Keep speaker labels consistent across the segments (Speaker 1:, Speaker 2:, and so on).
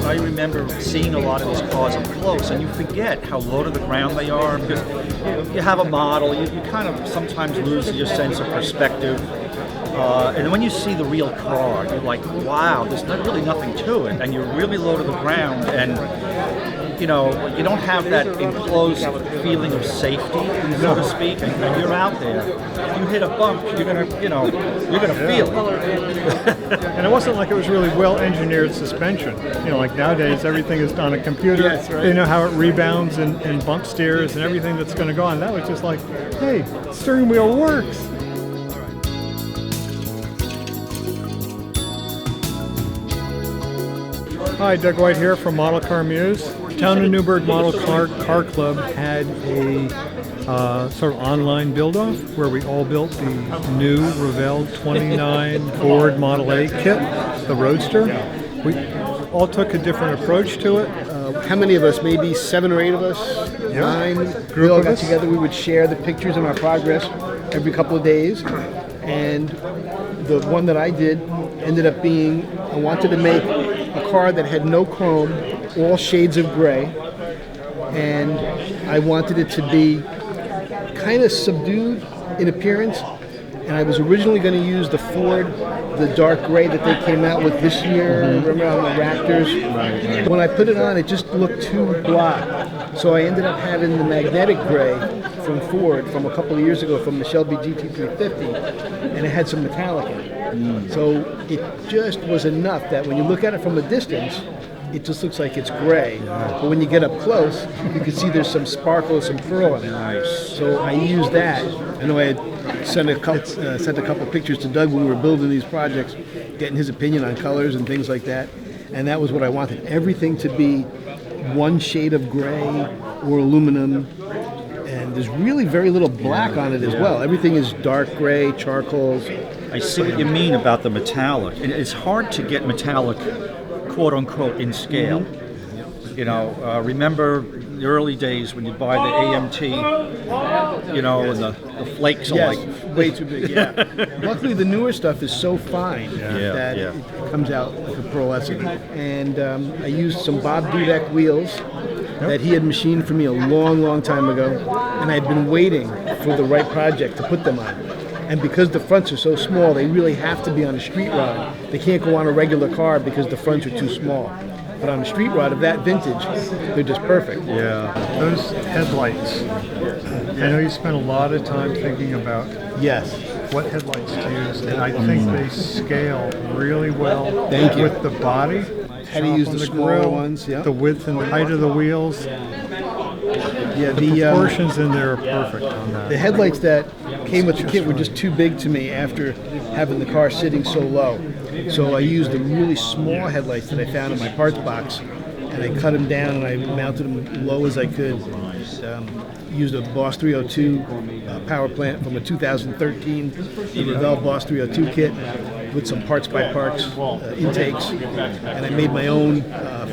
Speaker 1: I remember seeing a lot of these cars up close, and you forget how low to the ground they are, because you have a model, you kind of sometimes lose your sense of perspective. And when you see the real car, you're like, wow, there's really nothing to it, and you're really low to the ground, and you don't have that enclosed feeling of safety, so to speak, and you're out there. You hit a bump, you're gonna feel it.
Speaker 2: And it wasn't like it was really well-engineered suspension. Like nowadays, everything is on a computer.
Speaker 3: Yes, right.
Speaker 2: They know how it rebounds and bump steers and everything that's going to go on. That was just like, hey, steering wheel works. Hi, Doug Whyte here from Model Car Muse. Town of Newburgh Model Car Club had a sort of online build-off where we all built the new Revell 29 Ford Model A kit, the Roadster. We all took a different approach to it.
Speaker 3: How many of us? Maybe 7 or 8 of us? 9. We all got together. We would share the pictures of our progress every couple of days. And the one that I did ended up being, I wanted to make a car that had no chrome, all shades of gray, and I wanted it to be kind of subdued in appearance. And I was originally going to use the Ford, the dark gray that they came out with this year, remember on the Raptors? Right. When I put it on, it just looked too black. So I ended up having the magnetic gray from Ford from a couple of years ago from the Shelby GT350, and it had some metallic in it. So it just was enough that when you look at it from a distance, it just looks like it's gray. But when you get up close, you can see there's some sparkle, some pearl in it.
Speaker 1: Nice.
Speaker 3: So I used that. I know I had sent a couple pictures to Doug when we were building these projects, getting his opinion on colors and things like that. And that was what I wanted. Everything to be one shade of gray or aluminum. And there's really very little black on it as well. Everything is dark gray, charcoals.
Speaker 1: I see what you mean about the metallic. And it's hard to get metallic, quote unquote, in scale. Remember the early days when you'd buy the AMT, and the flakes are like
Speaker 3: way too big. Yeah. Luckily, the newer stuff is so fine that it comes out like a pearlescent. And I used some Bob Dudek wheels that he had machined for me a long, long time ago, and I'd been waiting for the right project to put them on. And because the fronts are so small, they really have to be on a street rod. They can't go on a regular car because the fronts are too small. But on a street rod of that vintage, they're just perfect.
Speaker 2: Yeah, those headlights. I know you spent a lot of time thinking about what headlights to use, and I think they scale really well with the body.
Speaker 3: How to use the smaller ones,
Speaker 2: the width and height of the wheels.
Speaker 3: Yeah,
Speaker 2: the proportions in there are perfect on that.
Speaker 3: The headlights that came with the kit were just too big to me after having the car sitting so low. So I used the really small headlights that I found in my parts box, and I cut them down and I mounted them low as I could. Used a Boss 302 power plant from a 2013 Revell Boss 302 kit with some parts by parts intakes, and I made my own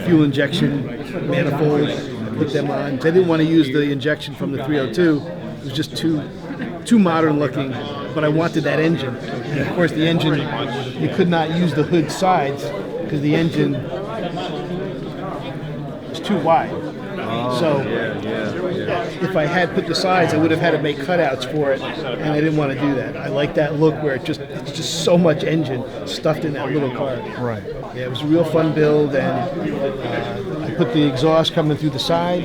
Speaker 3: fuel injection manifolds. I put them on. I didn't want to use the injection from the 302. It was just too modern looking, but I wanted that engine. And of course the engine, you could not use the hood sides because the engine was too wide. So if I had put the sides, I would have had to make cutouts for it, and I didn't want to do that. I like that look where it's just so much engine stuffed in that little car.
Speaker 2: Right.
Speaker 3: Yeah, it was a real fun build, and I put the exhaust coming through the side.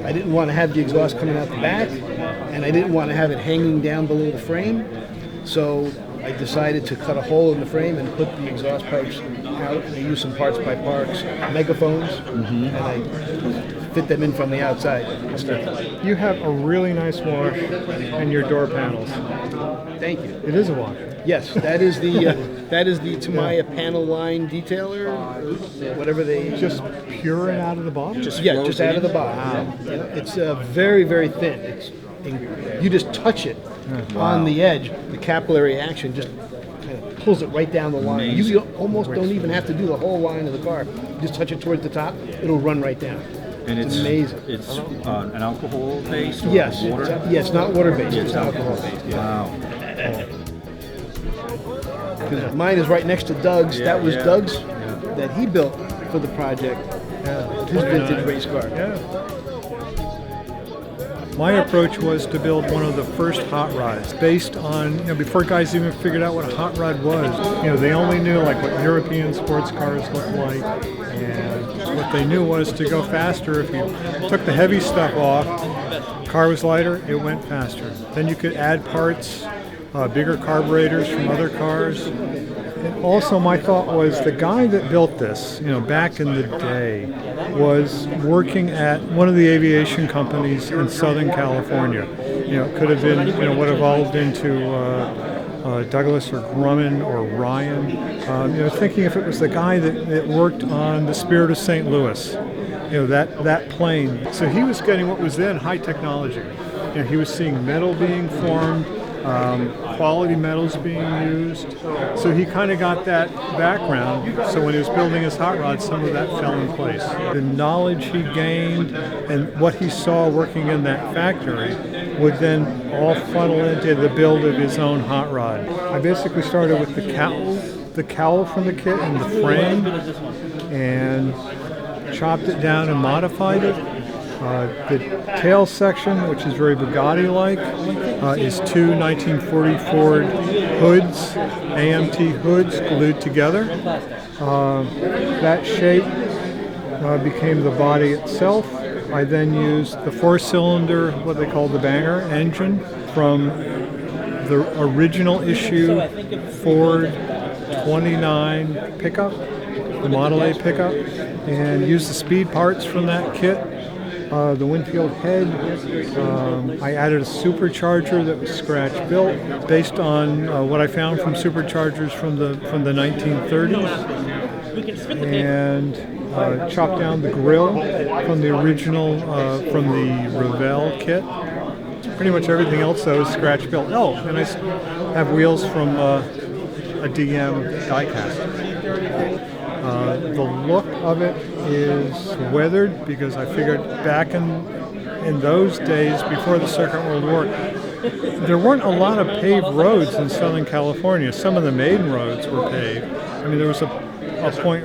Speaker 3: I didn't want to have the exhaust coming out the back, and I didn't want to have it hanging down below the frame. So I decided to cut a hole in the frame and put the exhaust pipes out. I used some parts by parts, megaphones, and I fit them in from the outside.
Speaker 2: You have a really nice wash in your door panels.
Speaker 3: Thank you.
Speaker 2: It is a wash.
Speaker 3: Yes, that is the Tamaya panel line detailer, whatever they
Speaker 2: just pure and out of the bottom.
Speaker 3: Just out of the bottom. Wow. It's very, very thin. You just touch it on the edge. The capillary action just kind of pulls it right down the line. Amazing. You almost don't even have to do the whole line of the car. You just touch it towards the top. It'll run right down.
Speaker 1: And it's amazing. It's an alcohol based.
Speaker 3: Yes.
Speaker 1: Water?
Speaker 3: Yes, not water based. It's alcohol based.
Speaker 1: Yeah.
Speaker 3: Wow. Because mine is right next to Doug's. That was Doug's that he built for the project.
Speaker 2: Yeah,
Speaker 3: his vintage race car.
Speaker 2: Yeah. My approach was to build one of the first hot rods based on, before guys even figured out what a hot rod was. They only knew like what European sports cars looked like, and what they knew was to go faster. If you took the heavy stuff off, car was lighter, it went faster. Then you could add parts, bigger carburetors from other cars. And also my thought was the guy that built this, back in the day, was working at one of the aviation companies in Southern California. It could have been, what evolved into Douglas or Grumman or Ryan. Thinking if it was the guy that worked on the Spirit of St. Louis, that plane. So he was getting what was then high technology. He was seeing metal being formed, quality metals being used. So he kind of got that background. So when he was building his hot rod, some of that fell in place. The knowledge he gained and what he saw working in that factory would then all funnel into the build of his own hot rod. I basically started with the cowl from the kit and the frame, and chopped it down and modified it. The tail section, which is very Bugatti-like, is two 1940 Ford hoods, AMT hoods, glued together. That shape became the body itself. I then used the four-cylinder, what they call the banger engine, from the original issue Ford 29 pickup, the Model A pickup, and used the speed parts from that kit. The Winfield head, I added a supercharger that was scratch built based on what I found from superchargers from the 1930s, and chopped down the grill from the original from the Revell kit. Pretty much everything else though is scratch built. Oh, and I have wheels from a DM diecast. The look of it is weathered because I figured back in those days before the Second World War, there weren't a lot of paved roads in Southern California. Some of the main roads were paved. I mean, there was a point,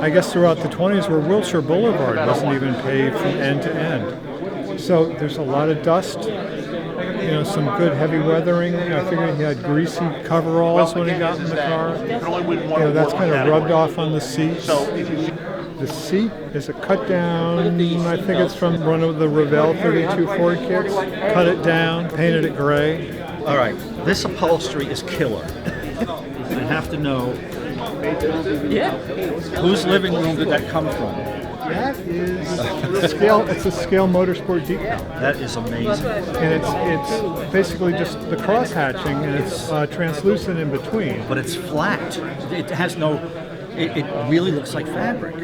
Speaker 2: I guess throughout the 20s, where Wilshire Boulevard wasn't even paved from end to end. So there's a lot of dust, some good heavy weathering. I figured he had greasy coveralls when he got in the car. That's kind of rubbed off on the seats. The seat is a cut down, I think it's from one of the Revell 32 Ford kits. Cut it down, painted it gray.
Speaker 1: All right, this upholstery is killer. I have to know, whose living room did that come from?
Speaker 2: That is scale. It's a Scale Motorsport decal.
Speaker 1: That is amazing.
Speaker 2: And it's basically just the cross hatching, and it's translucent in between.
Speaker 1: But it's flat. It has no. It really looks like fabric.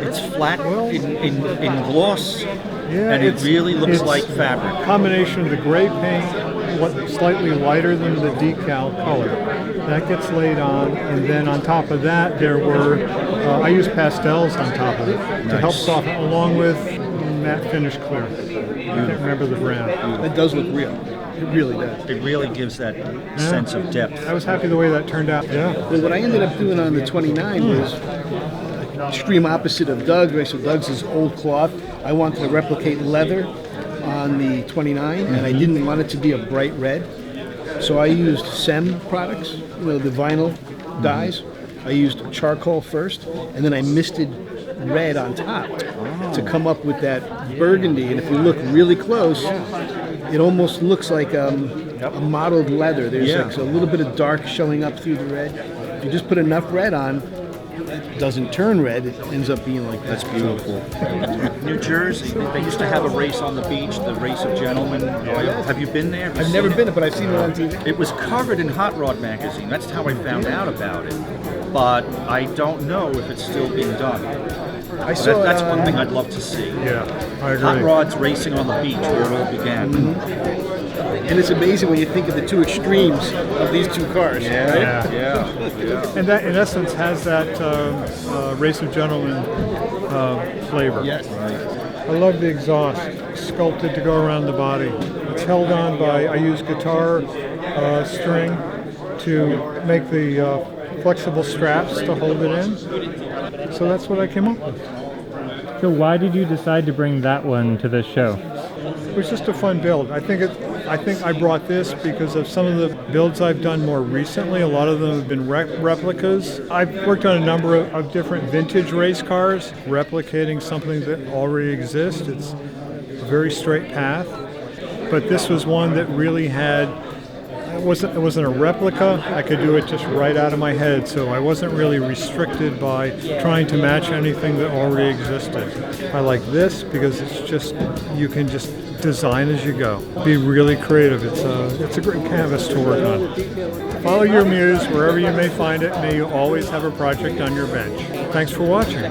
Speaker 1: It's flat in gloss, and it really looks like fabric.
Speaker 2: Combination of the gray paint, slightly lighter than the decal color. That gets laid on, and then on top of that, there were I used pastels on top of it to help soften, along with matte finish clear. I can't remember the brand.
Speaker 3: It does look real. It really does.
Speaker 1: It really gives that sense of depth.
Speaker 2: I was happy the way that turned out. Yeah.
Speaker 3: Well, what I ended up doing on the 29 was extreme opposite of Doug. So Doug's is old cloth. I wanted to replicate leather on the 29, and I didn't want it to be a bright red. So I used SEM products, the vinyl dyes. I used charcoal first, and then I misted red on top to come up with that burgundy. And if you look really close, it almost looks like a mottled leather. There's like a little bit of dark showing up through the red. If you just put enough red on, it doesn't turn red. It ends up being like that.
Speaker 1: That's beautiful. New Jersey, they used to have a race on the beach, the Race of Gentlemen. Have you been there?
Speaker 3: I've never been, but I've seen it on TV.
Speaker 1: It was covered in Hot Rod magazine. That's how I found out about it. But I don't know if it's still being done.
Speaker 3: I saw
Speaker 1: that's one thing I'd love to see.
Speaker 2: Yeah, I agree.
Speaker 1: Hot rods racing on the beach where it all began.
Speaker 3: And it's amazing when you think of the two extremes of these two cars.
Speaker 1: Yeah.
Speaker 2: And that, in essence, has that Race of Gentlemen flavor.
Speaker 3: Yes.
Speaker 2: I love the exhaust, sculpted to go around the body. It's held on by, I use guitar string to make the flexible straps to hold it in. So that's what I came up with.
Speaker 4: So why did you decide to bring that one to this show?
Speaker 2: It was just a fun build. I think I brought this because of some of the builds I've done more recently. A lot of them have been replicas. I've worked on a number of different vintage race cars, replicating something that already exists. It's a very straight path, but this was one that really had. It wasn't a replica. I could do it just right out of my head, so I wasn't really restricted by trying to match anything that already existed. I like this because it's just, you can just design as you go. Be really creative. It's a great canvas to work on. Follow your muse wherever you may find it. May you always have a project on your bench. Thanks for watching.